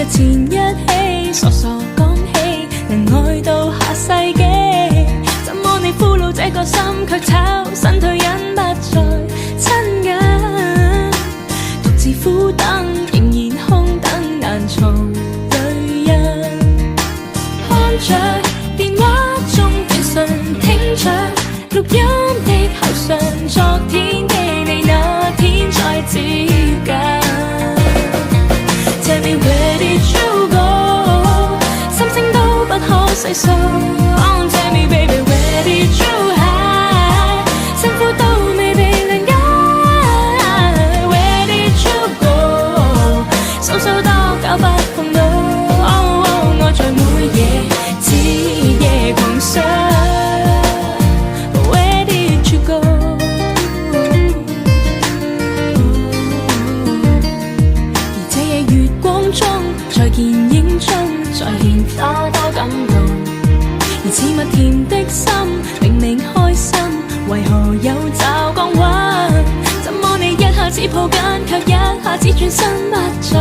前一起傻傻講起，能愛到下世紀。怎麼你俘虜這個心，卻炒身退隱不再親近，獨自苦等，仍然空等，難從對印。看着電話中短信，聽着錄音的口訊，昨天的你那天再接近。Tell me where did you go？ 心聲都不可細數。Oh, tell me baby where did you hide？ 辛苦都未被諒解。Where did you go？ 數數多久不碰到。Oh, oh， 愛在每夜徹夜狂想。Where did you go？ 而這夜月光中，在見影中再現多多感動。而似蜜甜的心，明明開心，為何有驟降溫？怎麼你一下子抱緊，卻一下子轉身不再